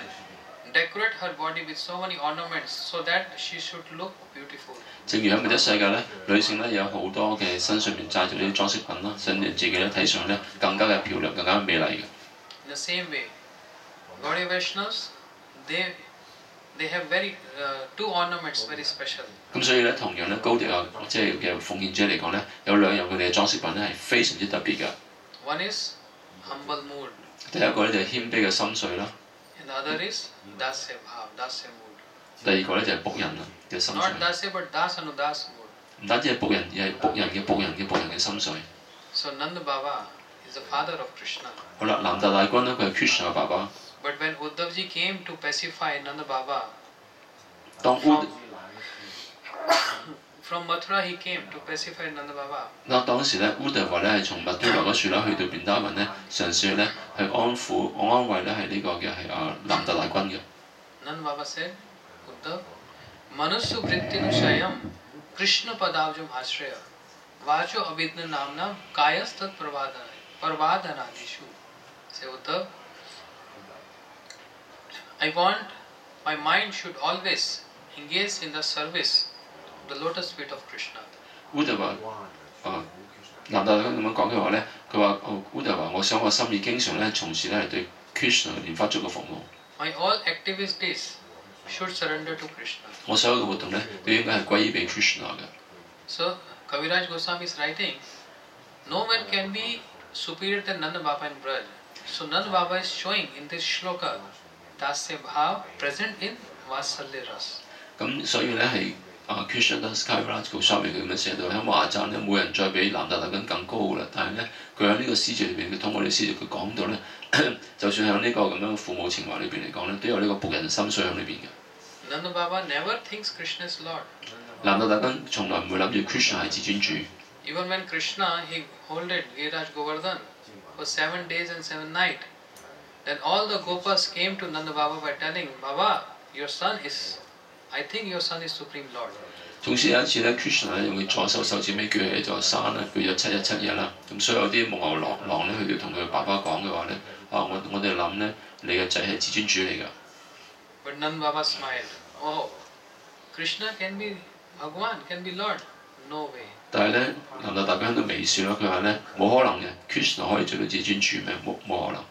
decorate her body with so many ornaments so that she should look beautiful. 正如喺物質世界咧，女性咧有好多嘅身上面帶住呢啲裝飾品啦，使令自己咧睇上咧更加嘅漂亮、更加美麗嘅。In the same way, Gaudiya Vaishnavas, they have very two ornaments very special. 咁所以咧，同樣咧，高迪亞即係嘅奉獻者嚟講咧，有兩樣佢哋嘅裝飾品咧係非常之特別嘅。One is humble mood. 第一個咧就係謙卑嘅心水啦。And the other is dasya bhav, dasya mood. 第二個咧就係僕人啦嘅心水。Not dasya but das anudas mood. 唔單止係僕人，而係僕人嘅僕人嘅僕人嘅心水。So Nanda Baba is the father of Krishna. 好啦，南達大君咧，佢係 Krishna 嘅爸爸。But when Uddhavji came to pacify Nanda Baba, 當 from Mathura he came to pacify Nanda Baba. 當時咧，烏德華咧係從麥當勞嗰處咧去到便打文咧，嘗試咧去安慰咧係呢個嘅係南達大君嘅。Nanda Baba said, Uddhav, Manasu Vrittinusayam Krishna Padavjam Ashraya Vacho Abhidna Namna Kayastat Parvadanadishu. Say Uddhav, I want my mind should always engage in the service of the lotus feet of Krishna. 烏德華南達大君咁樣講嘅話咧，佢話烏德華，我想我心意經常咧從事咧係對 Krishna 蓮花足嘅服務。My all activities should surrender to Krishna. 我所有嘅活動咧都應該係歸依俾 Krishna 嘅。So Kaviraj Goswami is writing, no one can be superior than Nanda Baba in Braj. So Nanda Baba is showing in this shloka Dasya Bhav present in Vatsalya Ras. 咁所以咧係Krishnadas Kaviraj Goswami佢咁樣寫到喺話讚咧，冇人再比南達大君更高啦。但係咧，佢喺呢個詩句裏邊，佢通過呢個詩句佢講到咧，就算喺呢個咁樣嘅父母情懷裏邊嚟講咧，都有呢個僕人心水喺裏邊嘅。Nanda Baba never thinks Krishna is Lord. 南達大君從來唔會諗住 Krishna 係至尊主。Even when Krishna he holded Giriraj Govardhan for 7 days and 7 nights, then all the Gopas came to Nanda Baba by telling, Baba, your son is, I think your son is Supreme Lord. 總之有一次咧 ，Krishna 咧用佢左手手指尾舉起座山咧，舉咗7日7夜啦。咁所有啲母牛郎咧，佢哋同佢爸爸講嘅話咧，我哋諗咧，你嘅仔係至尊主嚟㗎。But Nanda Baba smiled. Oh, Krishna can be Bhagwan, can be Lord. No way. 但係咧，南達大君喺度微笑啦，佢話咧冇可能嘅 ，Krishna 可以做到至尊主咩？冇可能。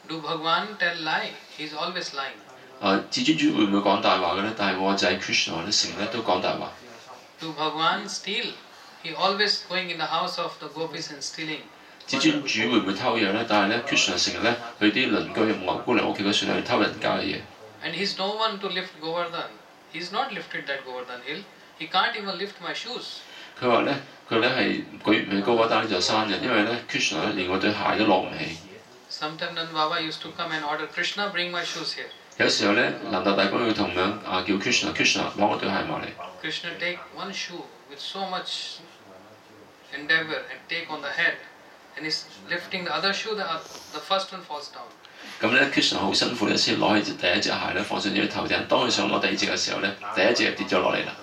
Do Bhagwan tell lie? He's always lying. 至尊主會唔會講大話嘅咧？但係我個仔 Krishna 咧成日都講大話。Do Bhagwan steal? He always going in the house of the gopis and stealing. 至尊主會唔會偷嘢咧？但係咧 Krishna 成日咧去啲鄰居母牛姑娘屋企嗰處去偷人家嘅嘢。And he's no one to lift Govardhan. He's not lifted that Govardhan hill. He can't even lift my shoes. 佢話咧，佢咧係舉唔起高嗰單呢座山嘅，因為咧 Krishna 咧連我對鞋都攞唔起。Sometimes Nanda Baba used to come and order Krishna, bring my shoes here. 有時候咧，南達大君會同樣叫 Krishna 攞我對鞋埋嚟。Krishna take one shoe with so much endeavor and take on the head, and he's lifting the other shoe. The first one falls down. 咁咧 Krishna 好辛苦咧，先攞起第一隻鞋咧放上自己頭頂。當佢想攞第二隻嘅時候咧，第一隻就跌咗落嚟啦。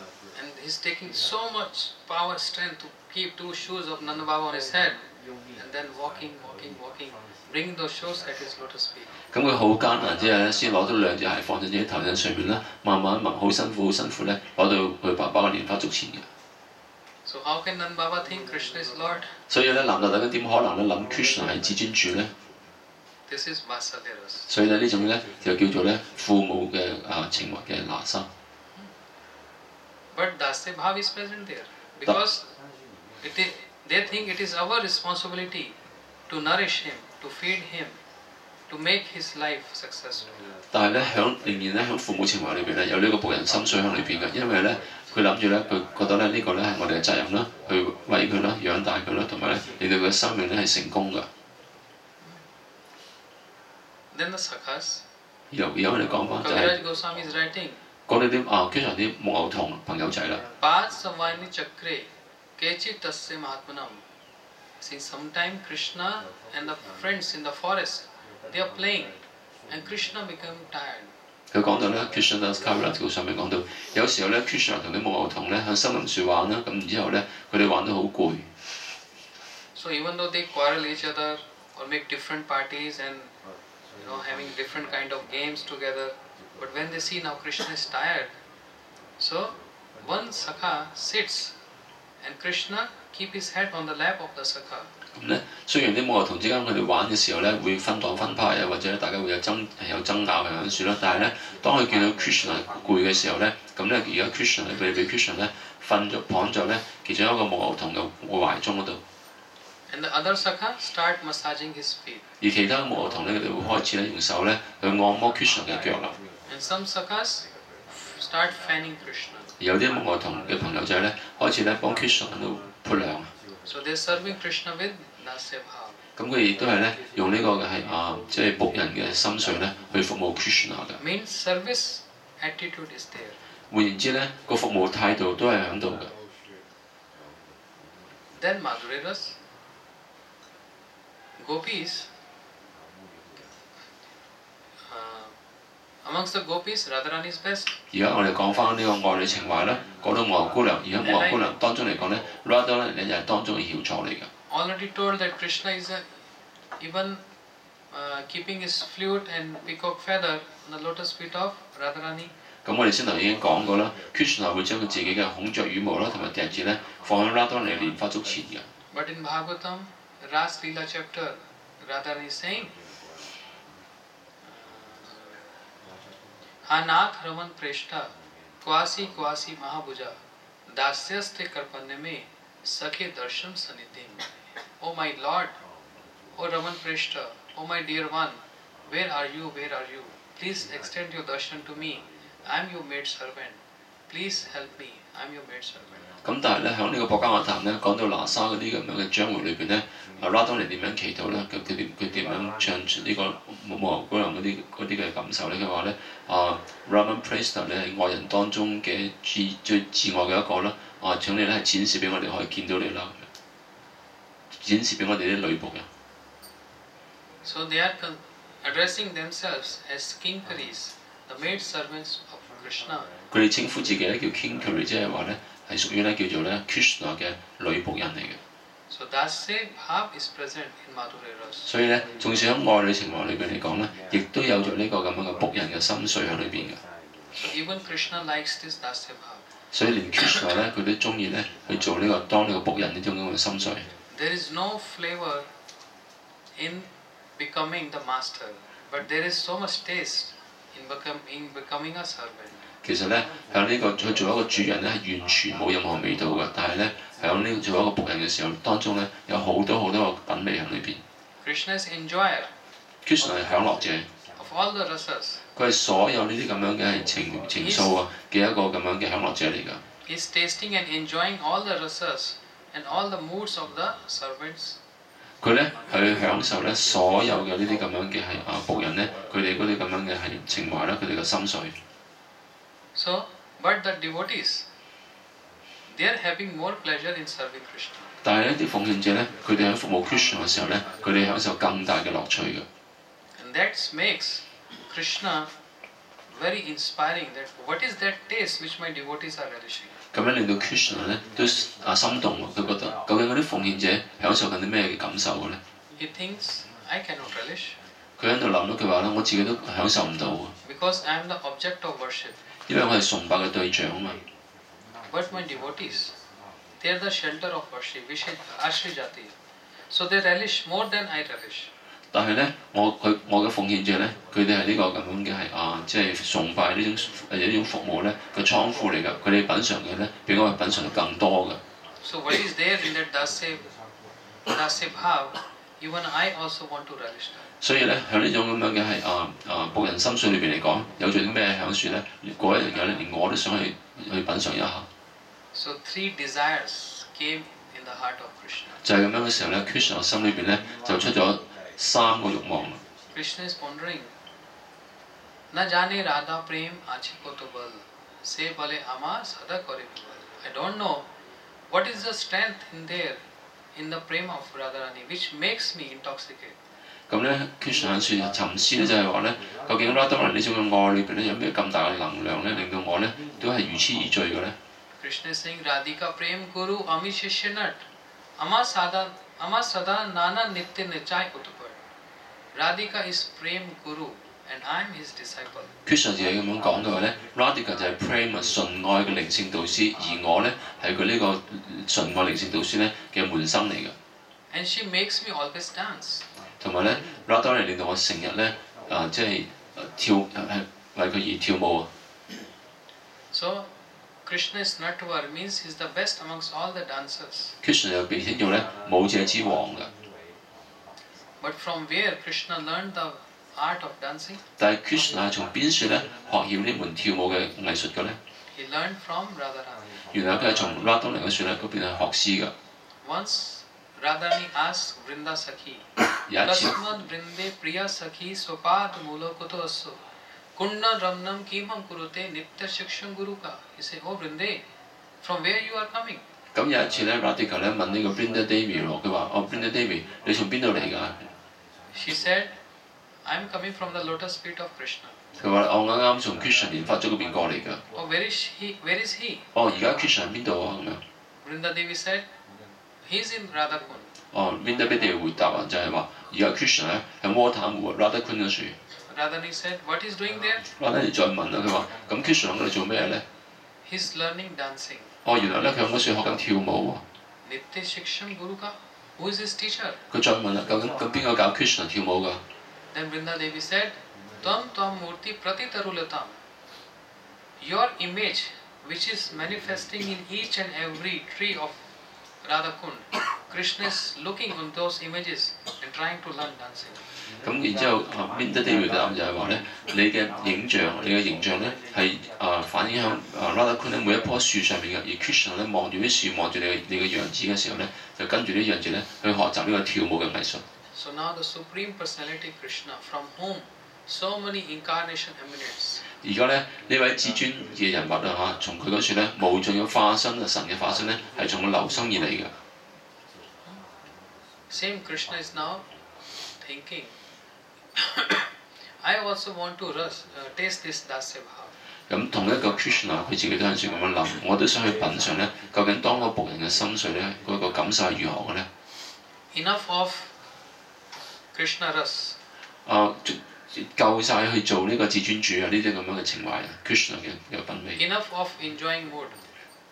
And he's taking so much power, strength to keep 2 shoes of Nanda Baba on his head, and then walking, bringing those shoes at his lotus feet. 咁佢好艱難之後咧，先攞到2隻鞋放上自己頭頂上面啦，慢慢好辛苦咧，攞到佢爸爸嘅蓮花足前嘅。So how can Nanda Baba think Krishna is Lord? 所以咧，南達大君點可能咧諗 Krishna 係至尊主咧？ This is Vatsalya Ras. 所以咧呢種咧就叫做咧父母嘅情懷嘅拿沙。But Dasya Bhav is present there because they think it is our responsibility to nourish him, to feed him, to make his life successful. 但係咧仍然咧喺父母情懷裏邊咧有呢個僕人心水喺裏邊嘅，因為咧佢諗住咧佢覺得咧呢個咧係我哋嘅責任啦，去餵佢啦、養大佢啦，同埋咧令到佢嘅生命咧係成功㗎。Then the Sakhas. 而家我哋講翻就係 Kaviraj Goswami is writing. 講到啲Krishna啲牧牛童朋友仔啦。Pad Savani Chakre Kechi Tasya Mahatmanam. See, sometime Krishna and the friends in the forest, they are playing, and Krishna become tired. 佢講到咧 Krishnadas Kaviraj 上面講到，有時候咧 Krishna 同啲牧牛童咧喺森林樹玩啦，咁然之後咧佢哋玩到好攰。So even though they quarrel each other or make different parties and having different kind of games together, but when they see now Krishna is tired, so one Sakha sits and Krishna keep his head on the lap of the Sakha. 咁咧，雖然啲牧牛童之間佢哋玩嘅時候咧會分黨分派啊，或者大家會有爭拗嘅樣算啦，但係咧當佢見到 Krishna 攰嘅時候咧，咁咧而家 Krishna 佢哋俾 Krishna 咧瞓咗咧其中一個牧牛童嘅懷中嗰度。And the other Sakha start massaging his feet. 而其他牧牛童咧，佢哋會開始咧用手咧去按摩 Krishna 嘅腳啦。And some Sakhas start fanning Krishna. 有啲牧童嘅朋友仔咧，開始咧幫 Krishna 喺度潑糧。So they're serving Krishna with dasya bhav. 咁佢亦都係咧用呢個嘅係即係僕人嘅心髓咧去服務 Krishna 嘅。Means service attitude is there. 換言之咧，個服務態度都係喺度嘅。Then Madhurya Ras, gopis, amongst the gopis, Radharani is best. 而家我哋講翻呢個愛女情懷咧，講到母牛姑娘，而家母牛姑娘當中嚟講咧 ，Radha 咧就係當中嘅翹楚嚟嘅。Already told that Krishna is even keeping his flute and peacock feather on the lotus feet of Radharani. 咁我哋先頭已經講過啦 ，Krishna 會將佢自己嘅孔雀羽毛啦同埋笛子咧放喺 Radha 嚟蓮花足前嘅。But in Bhagavatam, Ras Leela chapter, Radharani is saying, Anath Raman Preshta, Kwasi Kwasi Mahabhuja, Dasyaste Karpanya me, Sakhe Darshan Sanidhim. Oh my Lord, oh Raman Preshta, oh my dear one, where are you, where are you? Please extend your darshan to me. I am your maid servant. Please help me. I am your maid servant. 咁但係咧，喺呢個博伽樂壇咧，講到拿沙嗰啲咁樣嘅章回裏邊咧，Radha嚟點樣祈禱咧？佢點樣唱出呢個母牛姑娘嗰啲嘅感受咧？佢話咧Raman Presta 你係愛人當中嘅最至愛嘅一個啦，請你咧係展示俾我哋可以見到你啦，展示俾我哋啲女僕人。So they are addressing themselves as kinkaris, the maid servants of Krishna. 佢哋稱呼自己咧叫 Kinkari， 即係話咧係屬於咧叫做咧 Krishna 嘅女僕人嚟嘅。So dasya bhav is present in Madhurya Ras. 所以咧，縱使喺愛女情懷裏邊嚟講咧，亦都有咗呢個咁樣嘅僕人嘅心髓喺裏邊嘅。So even Krishna likes this dasya bhav. 所以連 Krishna 咧，佢都中意咧去做呢個當呢個僕人呢種咁嘅心髓。There is no flavor in becoming the master, but there is so much taste in becoming a servant. 其實咧，喺呢個去做一個主人咧，係完全冇任何味道嘅。但係咧，喺呢做一個僕人嘅時候，當中咧有好多個品味喺裏邊。Krishna is enjoyer. Krishna 係享樂者。Of all the rasas. 佢係所有呢啲咁樣嘅係情愫嘅一個咁樣嘅享樂者嚟㗎。He is tasting and enjoying all the rasas and all the moods of the servants. 佢咧去享受咧所有嘅呢啲咁樣嘅係僕人咧，佢哋嗰啲咁樣嘅係情懷啦，佢哋嘅心髓。So, but the devotees, they are having more pleasure in serving Krishna. 但係呢啲奉獻者咧，佢哋喺服務 Krishna 嘅時候咧，佢哋享受更大嘅樂趣嘅。And that makes Krishna very inspiring. That what is that taste which my devotees are relishing? 咁樣令到 Krishna 咧都心動喎，佢覺得究竟嗰啲奉獻者享受緊啲咩嘅感受嘅咧？ He thinks I cannot relish. 佢喺度諗到佢話咧，我自己都享受唔到喎。Because I am the object of worship. 因為我係崇拜嘅對象啊嘛。But my devotees, they are the shelter of worship, Ashrijati. So they relish more than I relish. 但係咧，我嘅奉獻者咧，佢哋係呢個咁樣嘅係即係崇拜呢種服務咧嘅倉庫嚟㗎。佢哋品嚐嘅咧，比我品嚐得更多㗎。So what is there in that dasya bhav? Even I also want to relish that. 所以咧，喺呢種咁樣嘅係僕人心水裏邊嚟講，有咗啲咩享受咧？嗰一樣嘢咧，連我都想去品嚐一下。So 3 desires came in the heart of Krishna. 就係咁樣嘅時候咧 ，Krishna 心裏邊咧就出咗3個慾望。Krishna is pondering. Na jane Radha prem achi ko to bal, se bale ama sada kore bal. I don't know what is the strength in there in the prem of Radharani which makes me intoxicate. 咁咧 ，Krishna 喺度沉思咧，就係話咧，究竟 Radharani 呢種嘅愛裏邊咧，有咩咁大嘅能量咧，令到我咧都係如痴如醉嘅咧 Krishna is saying Radhika prem guru ami shishya nat, ama sada nana nitya nichai utpad. Radhika is prem guru and I am his disciple. Krishna 自己咁樣講嘅話咧 ，Radhika 就係 Prema 純愛嘅靈性導師，而我咧係佢呢個純愛靈性導師咧嘅門生嚟嘅。And she makes me always dance. 同埋咧 Radharani 令到我成日咧即係跳係為佢而跳舞啊。So Krishna is Natvar means he is the best amongst all the dancers. Krishna 又被稱做咧舞者之王嘅。But from where Krishna learned the art of dancing? 但係 Krishna 係從邊處咧學曉呢門跳舞嘅藝術嘅咧？ He learned from Radharani. 原來佢係從 Radharani 嗰處咧嗰邊係學師㗎。 Once Radharani asked Vrinda Sakhi, 有一次， Kasmad Vrinde Priya Sakhi Swapad Mula Kuto Asu Kunna Ramnam Kimam Kurute Nitya Shiksham Guruka. He said, Oh Vrinde, from where you are coming? 咁有一次咧 Radhika 咧問呢個 Brinda Devi 喎，佢話：哦 Brinda Devi，你從邊度嚟㗎？ She said, I'm coming from the lotus feet of Krishna. 佢話：我啱啱從 Krishna 蓮花足嗰邊過嚟㗎。 Oh, where is he? Where is he? 哦，而家 Krishna 喺邊度啊？咁樣。 Vrinda Devi said, he's in Radhakund. 哦 Brinda Devi 回答啊，就係話：而家 Krishna 咧喺窩塔湖 Radhakund 嗰處。 Radharani said, what he's doing there? Radharani 再問啦，佢話：咁 Krishna 喺嗰度做咩咧？ He's learning dancing. 哦，原來咧佢喺嗰處學緊跳舞喎。 Nitya Shiksham Guruka? Who is his teacher? 佢再問啦，究竟咁邊個教 Krishna 跳舞㗎？ Then Vrinda Devi said, Tvam Tvam Murti Pratitarulatam. Your image, which is manifesting in each and every tree of Radhakund, Krishna is looking on those images and trying to learn dancing. 咁然之後Brinda Devi 嘅答案就係話咧，你嘅形象咧係反映響Radhakund 咧每一棵樹上面嘅，而 Krishna 咧望住啲樹，望住你嘅樣子嘅時候咧，就跟住啲樣子咧去學習呢個跳舞嘅藝術。 So now the Supreme Personality Krishna, from whom so many incarnation emanates, 而家咧呢位至尊嘅人物啊嚇，從佢嗰處咧無盡嘅化身啊，神嘅化身咧係從佢流生而嚟嘅。 same Krishna is now thinking, I also want to taste this Dasya Bhava. 咁同一個 Krishna 佢自己都有陣時咁樣諗，我都想去品嚐咧，究竟當個僕人嘅心髓咧嗰個感受係如何嘅咧？ Enough of Krishna Ras. 夠晒去做呢個至尊主啊！呢啲咁樣嘅情懷啊 ，Krishna 嘅品味。 Enough of enjoying mood.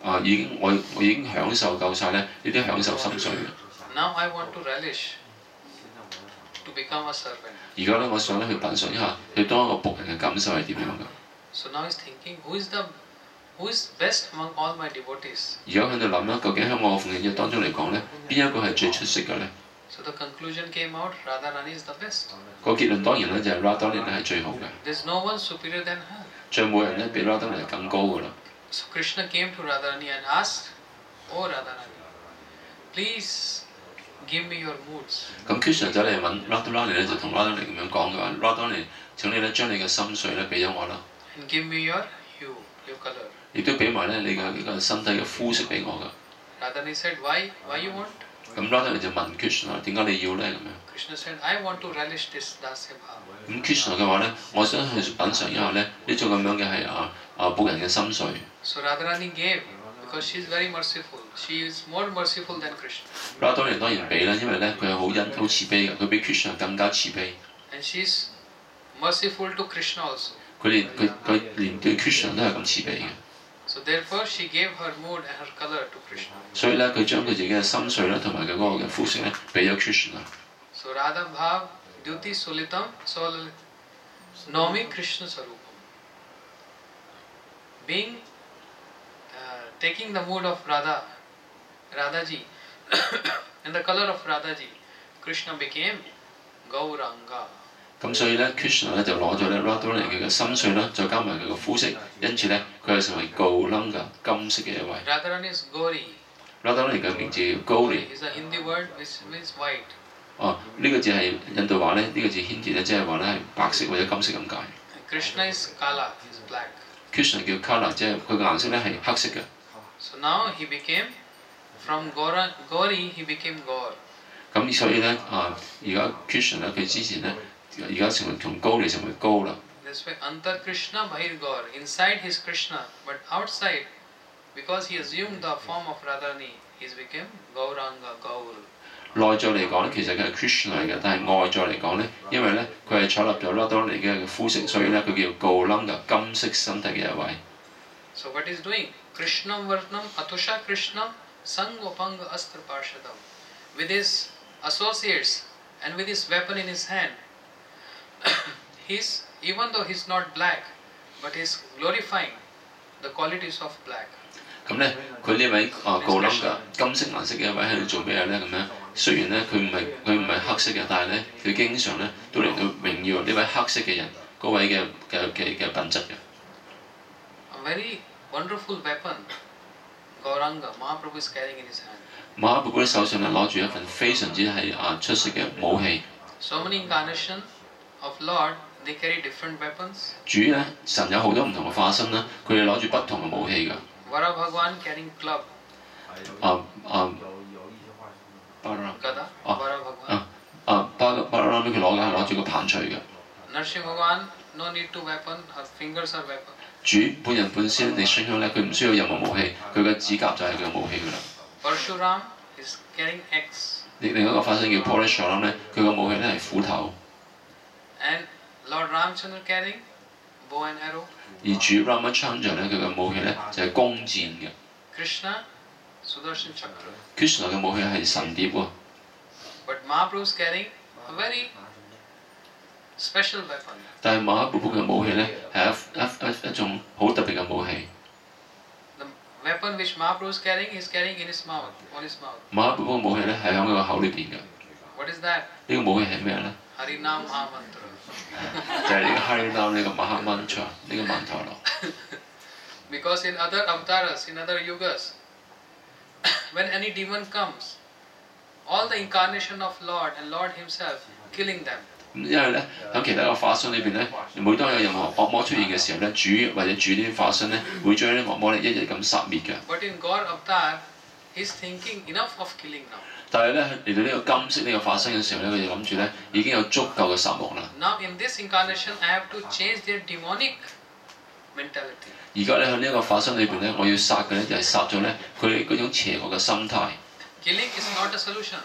我已經享受夠晒咧呢啲享受心髓嘅。 Now I want to relish to become a servant. 而家咧，我想咧去品嚐一下佢當一個僕人嘅感受係點樣嘅。 So now he's thinking, who is best among all my devotees? 而家喺度諗啦，究竟喺我嘅奉獻者當中嚟講咧，邊一個係最出色嘅咧？ So the conclusion came out, Radharani is the best. 個結論當然咧就係 Radharani 咧係最好嘅， There's no one superior than her. 再冇人咧比 Radharani 更高㗎啦。 So Krishna came to Radharani and asked, Oh Radharani, please give me your moods. 咁 Krishna 走嚟問 Radharani 咧，就同 Radharani 咁樣講嘅話 ，Radharani 請你咧將你嘅心髓咧俾咗我啦， And give me your hue, your color. 亦都俾埋咧你嘅呢個身體嘅膚色俾我㗎。 Radharani said, Why you want? 咁 Radharani 就問 Krishna 點解你要咧咁樣？ Krishna said, I want to relish this Dasya Bhava. 咁 Krishna 嘅話咧，我想去品嚐一下咧呢種咁樣嘅係僕人嘅心髓。 So Radharani gave because she is very merciful. She is more merciful than Krishna. Radharani 當然俾啦，因為咧佢係好慈悲嘅，佢比 Krishna 更加慈悲。 And she is merciful to Krishna also. 佢連對 Krishna 都係咁慈悲嘅。 So therefore she gave her mood and her color to Krishna. 所以咧，佢將佢自己嘅心髓啦，同埋佢嗰個嘅膚色咧，俾咗 Krishna。 So Radha Bhav Dyuti Sulitam Nomi Krishna Sarupam. Being taking the mood of Radhaji and the color of Radhaji, Krishna became Gauranga. 咁所以咧 ，Krishna 咧就攞咗咧 Radharani 佢嘅心髓啦，再加埋佢嘅膚色，因此咧佢係成為 Gauranga 金色嘅一位。Radharani is Gauri. Radharani 嘅名字叫 Gauri。 is a Hindi word which means white. 哦，呢個字係印度話咧，呢個字 Hindi 咧即係話咧係白色或者金色咁解。 Krishna is Kala, is black. Krishna 叫 Kala， 即係佢嘅顏色咧係黑色嘅。 So now he became, from Gauri he became Gaur. 咁所以咧而家 Krishna 咧佢之前咧而家成為從高嚟成為高啦。 That's why Antar Krishna Bahir Gaur. Inside he is Krishna, but outside, because he assumed the form of Radharani, he became Gauranga, Gaur. 內在嚟講咧，其實佢係 Krishna 嚟嘅，但係外在嚟講咧，因為咧佢係採納咗 Radharani 嘅膚色，所以咧佢叫 Gauranga 金色身體嘅一位。 So what is doing? Krishnam Varnam Atusha Krishnam Sangopanga Astra Parshadam. With his associates and with his weapon in his hand, even though he's not black, but he's glorifying the qualities of black. 咁咧，佢呢位Gauranga 金色顏色嘅一位喺度做咩咧？咁樣雖然咧佢唔係黑色嘅，但係咧佢經常咧都嚟到榮耀呢位黑色嘅人嗰位嘅品質嘅。A very wonderful weapon Gauranga Mahaprabhu is carrying in his hand. 馬哈布布手上咧攞住一份非常之係出色嘅武器。So many incarnations of Lord, they carry different weapons. 主咧神有好多唔同嘅化身啦，佢哋攞住不同嘅武器㗎。Vara Bhagwan carrying club. 巴拉 Gada. Oh. Vara Bhagwan. 巴拉佢攞住個棒槌嘅。Narsimha Bhagwan, no need to weapon. Her fingers are weapon. 主本人本身你信向咧，佢唔需要任何武器，佢嘅指甲就係佢嘅武器㗎啦。Parshuram is carrying axe. 另一個化身叫 Parashuram 咧，佢嘅武器咧係斧頭。And Lord Ramchandra carrying bow and arrow. 而主 Ramachandra 咧，佢嘅武器咧就係弓箭嘅。Krishna, Sudarshan Chakra. Krishna 嘅武器係神碟喎。But Mahaprabhu is carrying a very special weapon. 但係馬哈布布嘅武器咧係一種好特別嘅武器。The weapon which Mahaprabhu is carrying in his mouth, on his mouth. 馬哈布布嘅武器咧係喺佢個口裏邊嘅。What is that? 呢個武器係咩咧？ Harinam Mahamantra. 就係呢個 Harinam 呢個馬哈曼陀呢個曼陀羅。Because in other avatars, in other yugas, when any demon comes, all the incarnation of Lord and Lord Himself killing them. 因為咧喺其他嘅化身裏邊咧，每當有任何惡魔出現嘅時候咧，主或者主呢啲化身咧會將啲惡魔咧一一咁殺滅嘅。But in Gaur Avatar, He's thinking enough of killing now. 但係咧嚟到呢個金色呢個化身嘅時候咧，佢就諗住咧已經有足夠嘅殺戮啦。Now in this incarnation, I have to change their demonic mentality. 而家咧喺呢一個化身裏邊咧，我要殺嘅咧就係殺咗咧佢哋嗰種邪惡嘅心態。Killing is not a solution.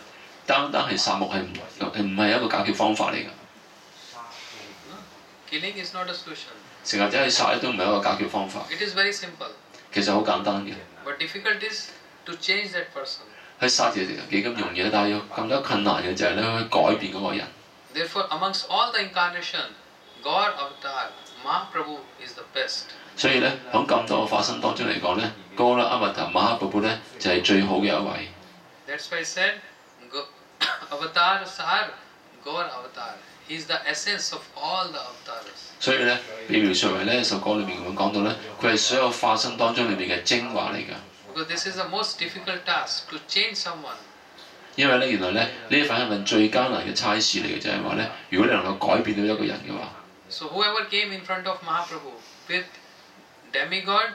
單係殺戮係唔係一個解決方法嚟㗎？ Killing is not a solution. 成日走去殺咧都唔係一個解決方法。 It is very simple. 其實好簡單嘅。But difficult is to change that person. 去殺其實幾咁容易咧，但係要更加困難嘅就係咧去改變嗰個人。Therefore, amongst all the incarnation, Gaur Avatar, Mahaprabhu is the best. 所以咧喺咁多個化身當中嚟講咧，哥啦、阿密達、馬哈布布咧就係最好嘅一位。That's why I said, Avatar Sar, Gaur Avatar. He is the essence of all the avatars. 所以咧，被描述為呢一首歌裏面咁樣講到咧，佢係所有化身當中裏面嘅精華嚟㗎。Because this is the most difficult task to change someone. 因為咧，原來咧呢一份係份最艱難嘅差事嚟嘅，就係話咧，如果你能夠改變到一個人嘅話， So whoever came in front of Mahaprabhu with demigod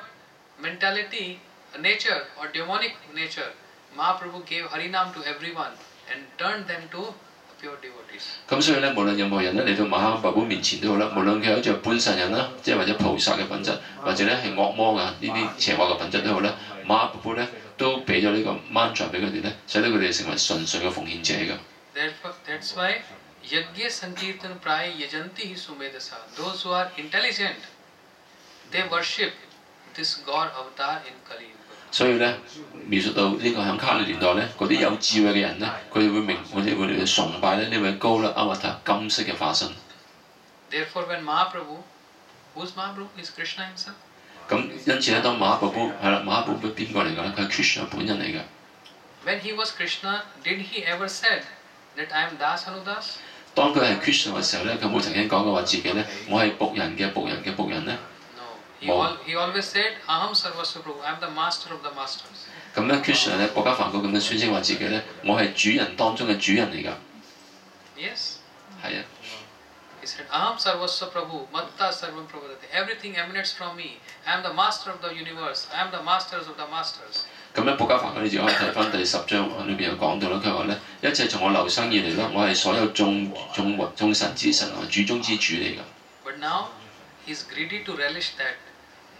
mentality, nature or demonic nature, Mahaprabhu gave Harinam to everyone and turned them to pure devotees. 咁所以咧，無論任何人咧嚟到馬哈布布面前都好啦，無論佢有着半神人啦，即係或者菩薩嘅品質，或者咧係惡魔㗎呢啲邪惡嘅品質都好咧，馬哈布布咧都俾咗呢個 mantra 俾佢哋咧，使到佢哋成為純粹嘅奉獻者㗎。Therefore, that's why Yajna Sankirtan Pray Yajanti Hi Sumedasa. Those who are intelligent, they worship this God avatar in Kali Yuga. 所以咧，描述到呢個喺卡利年代咧，嗰啲有智慧嘅人咧，佢哋會嚟崇拜咧呢位高啦阿瓦塔金色嘅化身。Therefore, when Mahaprabhu, who's Mahaprabhu? Is Krishna himself. 咁因此咧，當馬哈布布係啦，馬哈布布邊個嚟㗎咧？佢係 Krishna 本人嚟㗎。When he was Krishna, did he ever said that I am Das Anudas? 當佢係 Krishna 嘅時候咧，佢冇曾經講過話自己咧，我係僕人嘅僕人嘅僕人咧。No. He always said, Aham Sarvasva Prabhu, I am the master of the masters. 咁咧 Krishna 咧，薄伽梵高咁樣宣稱話自己咧，我係主人當中嘅主人嚟㗎。Yes. 係啊。He said, Aham Sarvasva Prabhu, Matta Sarvam Prabhadati. Everything emanates from me. I am the master of the universe. I am the masters of the masters. 咁咧，薄伽梵高你就可以睇翻第10章裏邊有講到啦。佢話咧，一切從我流生而嚟啦，我係所有眾神之神同主中之主嚟㗎。But now he is greedy to relish that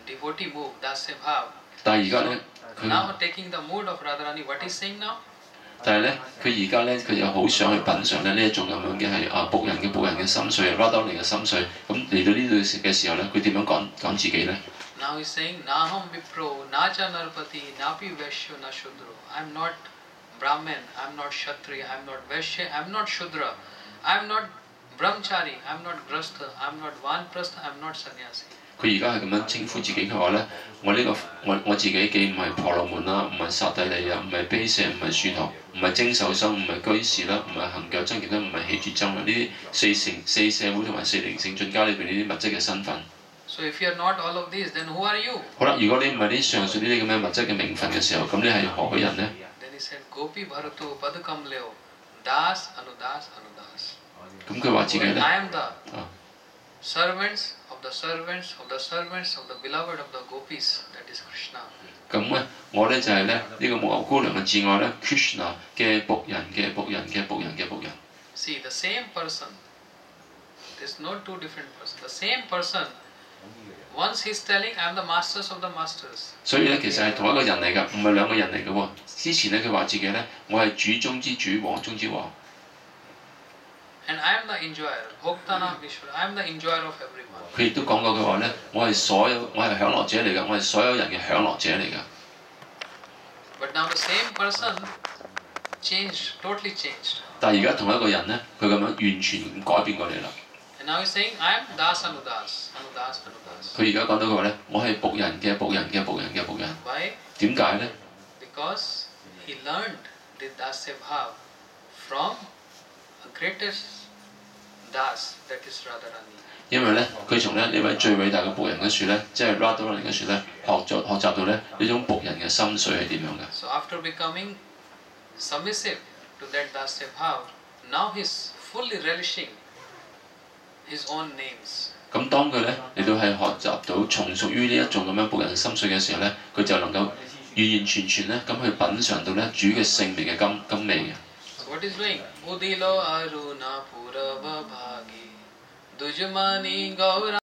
devotee move, Dasya Bhav. 但係而家咧，佢 Now taking the mood of Radharani, what he's saying now? 但係咧，佢而家咧，佢又好想去品嚐咧呢一種咁樣嘅係僕人嘅心碎 Radharani 嘅心碎。咁嚟到呢度嘅時候咧，佢點樣講自己咧？ Now he's saying, Naham Vipro, Nacha Narpati, Napi Vaishya, Na Shudro. I'm not Brahmin, I'm not Kshatriya, I'm not Vaishya, I'm not Shudra, I'm not Brahmachari, I'm not Grastha, I'm not Vanprastha, I'm not Sannyasi. 佢而家係咁樣稱呼自己，佢話咧：我呢、我自己既唔係婆羅門啦，唔係剎帝利啊，唔係卑舍，唔係樹陀，唔係精受生，唔係居士啦，唔係行腳僧伽啦，唔係喜絕僧啦，呢啲四社會同埋四靈性進階裏邊呢啲物質嘅身份。So if you are not all of these, then who are you? 好啦，如果你唔係啲上述呢啲咁嘅物質嘅名分嘅時候，咁你係何許人呢？ Then he said, Gopi Bharato Padakamleo Das Anudas Anudas. 咁佢話自己 I 咧， am the servants of the servants of the servants of the beloved of the gopis, that is Krishna. 咁咧我咧就係咧呢個木偶姑娘嘅至愛咧 Krishna 嘅僕人嘅僕人嘅僕人嘅僕人。 See, the same person, there's no two different persons. The same person, once he's telling, I am the masters of the masters. 所以咧其實係同一個人嚟㗎，唔係兩個人嚟㗎喎。之前咧佢話自己咧，我係主中之主，王中之王。 And I am the enjoyer, Bhoktanam Ishvara. I am the enjoyer of everyone. 佢亦都講過佢話咧，我係享樂者嚟㗎，我係所有人嘅享樂者嚟㗎。 But now the same person changed, totally changed. 但係而家同一個人咧，佢咁樣完全咁改變過嚟啦。 And now he's saying, I am Das Anudas, Anudas, Anudas. 佢而家講到佢話咧，我係僕人嘅僕人嘅僕人嘅僕人。 Why? 點解咧？ Because he learned the Dasya Bhav from a greatest Das, that is Radharani. 因為咧，佢從咧呢位最偉大嘅僕人嗰處咧，即係 Radharani 嗰處咧，學習到咧呢種僕人嘅心髓係點樣嘅。 So after becoming submissive to that Dasya Bhav, now he's fully relishing his own names. 咁當佢咧嚟到係學習到從屬於呢一種咁樣僕人心髓嘅時候咧，佢就能夠完完全全咧咁去品嚐到咧主嘅聖名嘅甘味嘅。 So what is doing? Budilo Aruna Purava Bhagi Dujmani Gaura